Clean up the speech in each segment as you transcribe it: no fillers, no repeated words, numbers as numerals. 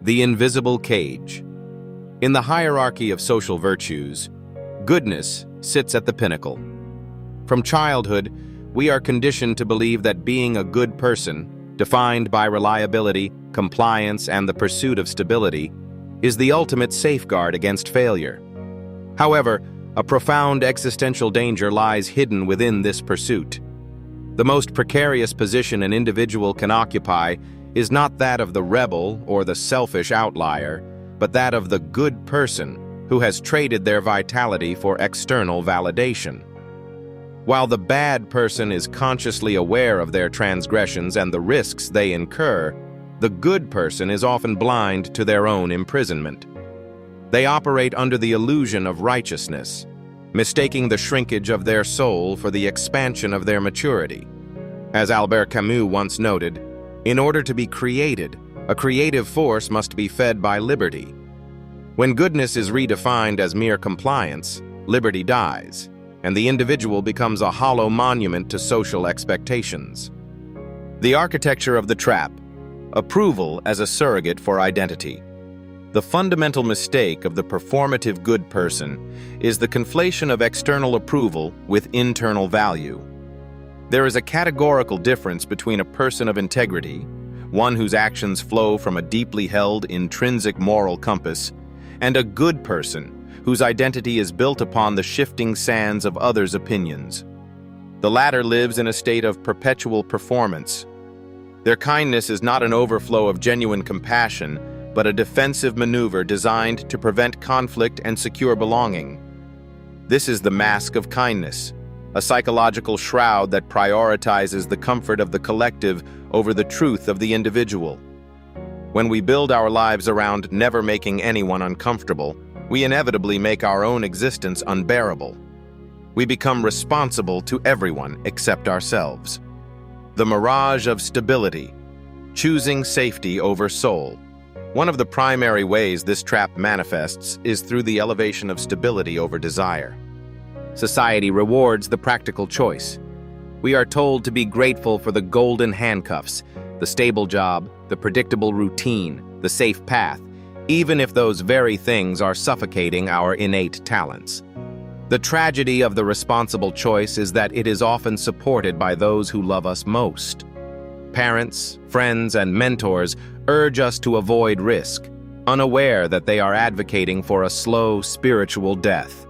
The invisible cage. In the hierarchy of social virtues, goodness sits at the pinnacle. From childhood, we are conditioned to believe that being a good person, defined by reliability, compliance, and the pursuit of stability, is the ultimate safeguard against failure. However, a profound existential danger lies hidden within this pursuit. The most precarious position an individual can occupy is not that of the rebel or the selfish outlier, but that of the good person who has traded their vitality for external validation. While the bad person is consciously aware of their transgressions and the risks they incur, the good person is often blind to their own imprisonment. They operate under the illusion of righteousness, mistaking the shrinkage of their soul for the expansion of their maturity. As Albert Camus once noted, in order to be created, a creative force must be fed by liberty. When goodness is redefined as mere compliance, liberty dies, and the individual becomes a hollow monument to social expectations. The architecture of the trap: approval as a surrogate for identity. The fundamental mistake of the performative good person is the conflation of external approval with internal value. There is a categorical difference between a person of integrity, one whose actions flow from a deeply held intrinsic moral compass, and a good person whose identity is built upon the shifting sands of others' opinions. The latter lives in a state of perpetual performance. Their kindness is not an overflow of genuine compassion, but a defensive maneuver designed to prevent conflict and secure belonging. This is the mask of kindness, a psychological shroud that prioritizes the comfort of the collective over the truth of the individual. When we build our lives around never making anyone uncomfortable, we inevitably make our own existence unbearable. We become responsible to everyone except ourselves. The mirage of stability, choosing safety over soul. One of the primary ways this trap manifests is through the elevation of stability over desire. Society rewards the practical choice. We are told to be grateful for the golden handcuffs, the stable job, the predictable routine, the safe path, even if those very things are suffocating our innate talents. The tragedy of the responsible choice is that it is often supported by those who love us most. Parents, friends, and mentors urge us to avoid risk, unaware that they are advocating for a slow spiritual death.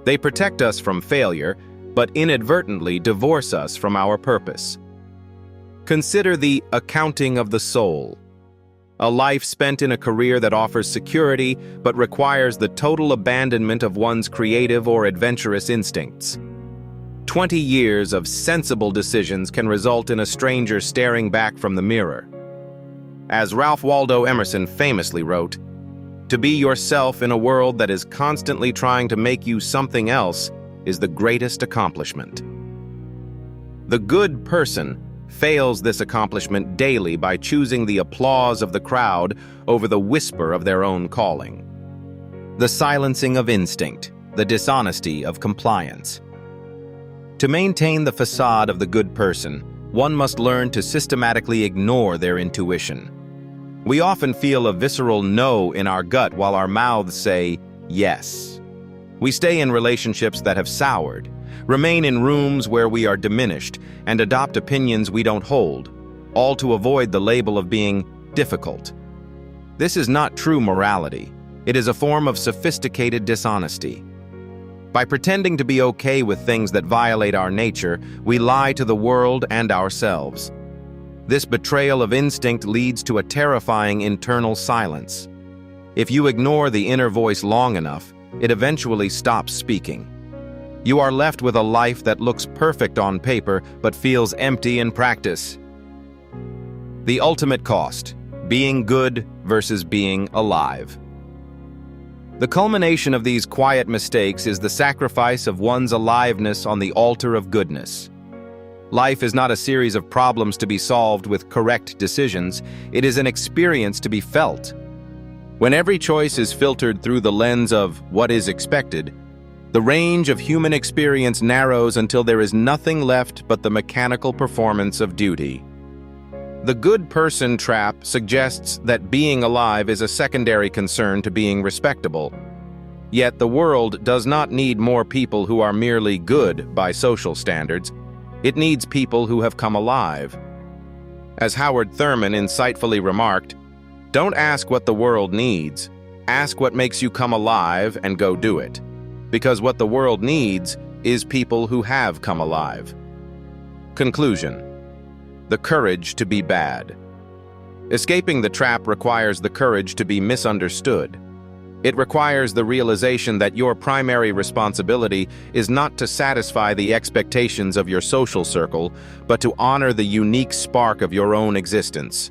They protect us from failure, but inadvertently divorce us from our purpose. Consider the accounting of the soul. A life spent in a career that offers security but requires the total abandonment of one's creative or adventurous instincts. 20 years of sensible decisions can result in a stranger staring back from the mirror. As Ralph Waldo Emerson famously wrote, "To be yourself in a world that is constantly trying to make you something else is the greatest accomplishment." The good person fails this accomplishment daily by choosing the applause of the crowd over the whisper of their own calling. The silencing of instinct, the dishonesty of compliance. To maintain the facade of the good person, one must learn to systematically ignore their intuition. We often feel a visceral no in our gut while our mouths say yes. We stay in relationships that have soured, remain in rooms where we are diminished, and adopt opinions we don't hold, all to avoid the label of being difficult. This is not true morality. It is a form of sophisticated dishonesty. By pretending to be okay with things that violate our nature, we lie to the world and ourselves. This betrayal of instinct leads to a terrifying internal silence. If you ignore the inner voice long enough, it eventually stops speaking. You are left with a life that looks perfect on paper but feels empty in practice. The ultimate cost: being good versus being alive. The culmination of these quiet mistakes is the sacrifice of one's aliveness on the altar of goodness. Life is not a series of problems to be solved with correct decisions. It is an experience to be felt. When every choice is filtered through the lens of what is expected, the range of human experience narrows until there is nothing left but the mechanical performance of duty. The good person trap suggests that being alive is a secondary concern to being respectable. Yet the world does not need more people who are merely good by social standards. It needs people who have come alive. As Howard Thurman insightfully remarked, "Don't ask what the world needs. Ask what makes you come alive and go do it. Because what the world needs is people who have come alive." Conclusion: the courage to be bad. Escaping the trap requires the courage to be misunderstood. It requires the realization that your primary responsibility is not to satisfy the expectations of your social circle, but to honor the unique spark of your own existence.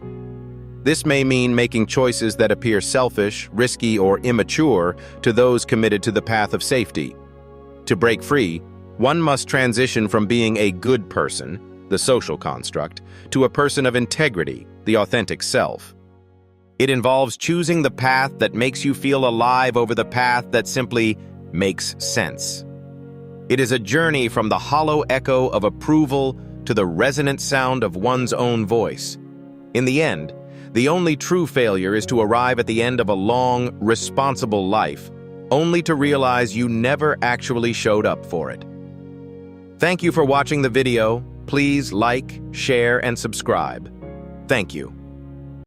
This may mean making choices that appear selfish, risky, or immature to those committed to the path of safety. To break free, one must transition from being a good person, the social construct, to a person of integrity, the authentic self. It involves choosing the path that makes you feel alive over the path that simply makes sense. It is a journey from the hollow echo of approval to the resonant sound of one's own voice. In the end, the only true failure is to arrive at the end of a long, responsible life, only to realize you never actually showed up for it. Thank you for watching the video. Please like, share, and subscribe. Thank you.